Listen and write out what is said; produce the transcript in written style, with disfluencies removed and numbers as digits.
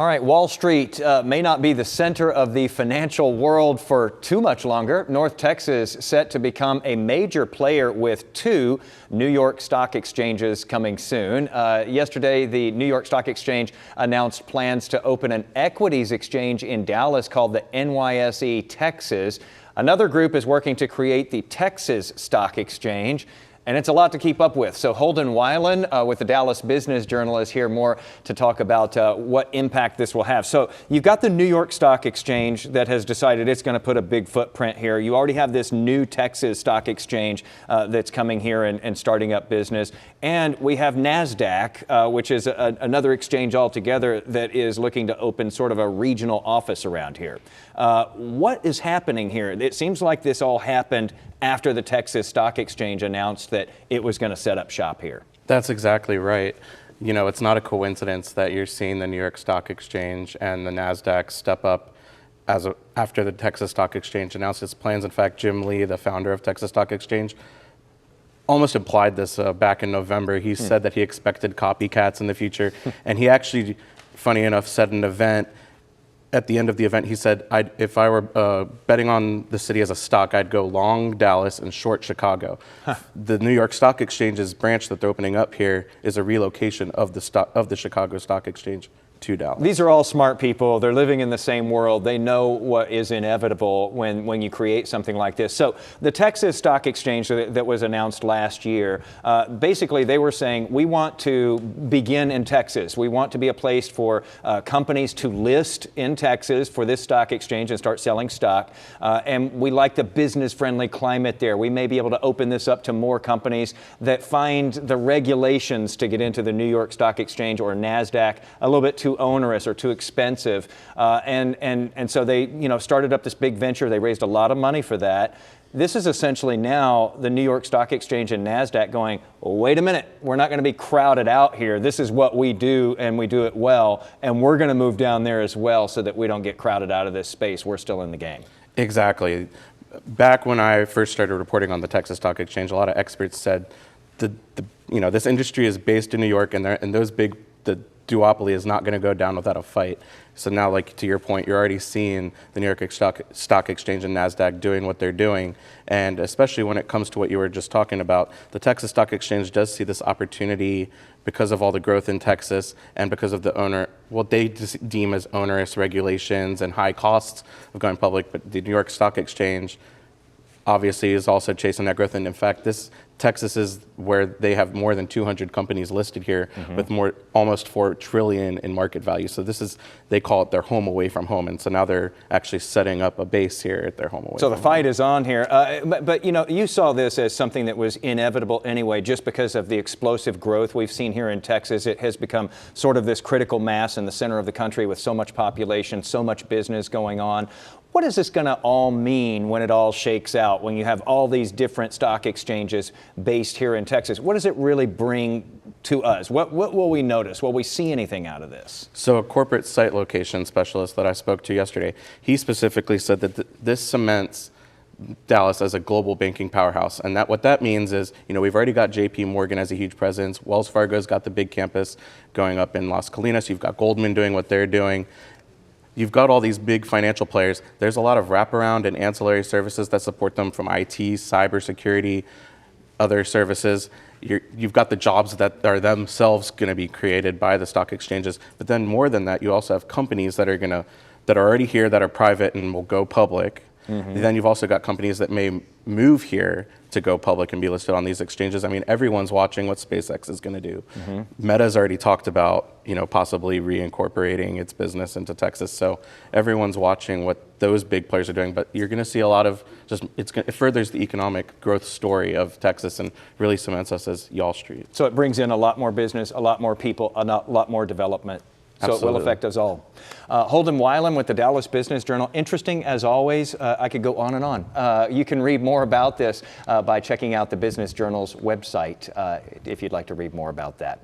All right, Wall Street may not be the center of the financial world for too much longer. North Texas set to become a major player with two New York stock exchanges coming soon. Yesterday, the New York Stock Exchange announced plans to open an equities exchange in Dallas called the NYSE Texas. Another group is working to create the Texas Stock Exchange. And it's a lot to keep up with. So Holden Weiland with the Dallas Business Journal is here more to talk about what impact this will have. So you've got the New York Stock Exchange that has decided it's going to put a big footprint here. You already have this new Texas Stock Exchange that's coming here and starting up business. And we have NASDAQ, which is another exchange altogether that is looking to open sort of a regional office around here. What is happening here? It seems like this all happened after the Texas Stock Exchange announced that it was going to set up shop here. That's exactly right. You know, it's not a coincidence that you're seeing the New York Stock Exchange and the NASDAQ step up after the Texas Stock Exchange announced its plans. In fact, Jim Lee, the founder of Texas Stock Exchange, almost implied this back in November. He said that he expected copycats in the future. And he actually, funny enough, said an event. At the end of the event, he said, if I were betting on the city as a stock, I'd go long Dallas and short Chicago. The New York Stock Exchange's branch that they're opening up here is a relocation of the Chicago Stock Exchange to Dallas. These are all smart people. They're living in the same world. They know what is inevitable when you create something like this. So the Texas Stock Exchange that was announced last year, basically they were saying, we want to begin in Texas. We want to be a place for companies to list in Texas for this stock exchange and start selling stock. And we like the business-friendly climate there. We may be able to open this up to more companies that find the regulations to get into the New York Stock Exchange or NASDAQ a little bit too onerous or too expensive. And so they started up this big venture. They raised a lot of money for that. This is essentially now the New York Stock Exchange and NASDAQ going, well, wait a minute, we're not going to be crowded out here. This is what we do, and we do it well, and we're going to move down there as well so that we don't get crowded out of this space. We're still in the game. Exactly. Back when I first started reporting on the Texas Stock Exchange, a lot of experts said this industry is based in New York, and the duopoly is not going to go down without a fight. So now, like to your point, you're already seeing the New York Stock Exchange and NASDAQ doing what they're doing. And especially when it comes to what you were just talking about, the Texas Stock Exchange does see this opportunity because of all the growth in Texas and because of what they deem as onerous regulations and high costs of going public. But the New York Stock Exchange obviously is also chasing that growth. And in fact, Texas is where they have more than 200 companies listed here with almost $4 trillion in market value. So they call it their home away from home. And so now they're actually setting up a base here at their home away from home. So the fight is on here. But you saw this as something that was inevitable anyway, just because of the explosive growth we've seen here in Texas. It has become sort of this critical mass in the center of the country with so much population, so much business going on. What is this going to all mean when it all shakes out, when you have all these different stock exchanges based here in Texas? What does it really bring to us? What will we notice? Will we see anything out of this? So a corporate site location specialist that I spoke to yesterday, he specifically said that this cements Dallas as a global banking powerhouse. And what that means is, we've already got JP Morgan as a huge presence. Wells Fargo's got the big campus going up in Las Colinas. You've got Goldman doing what they're doing. You've got all these big financial players. There's a lot of wraparound and ancillary services that support them, from IT, cybersecurity, other services. You've got the jobs that are themselves going to be created by the stock exchanges. But then more than that, you also have companies that are already here, that are private and will go public. Then you've also got companies that may move here to go public and be listed on these exchanges. I mean, everyone's watching what SpaceX is going to do. Meta's already talked about, possibly reincorporating its business into Texas. So everyone's watching what those big players are doing. But you're going to see a lot of it furthers the economic growth story of Texas and really cements us as Wall Street. So it brings in a lot more business, a lot more people, a lot more development. So Absolutely. It will affect us all. Holden Weiland with the Dallas Business Journal. Interesting as always. I could go on and on. You can read more about this by checking out the Business Journal's website if you'd like to read more about that.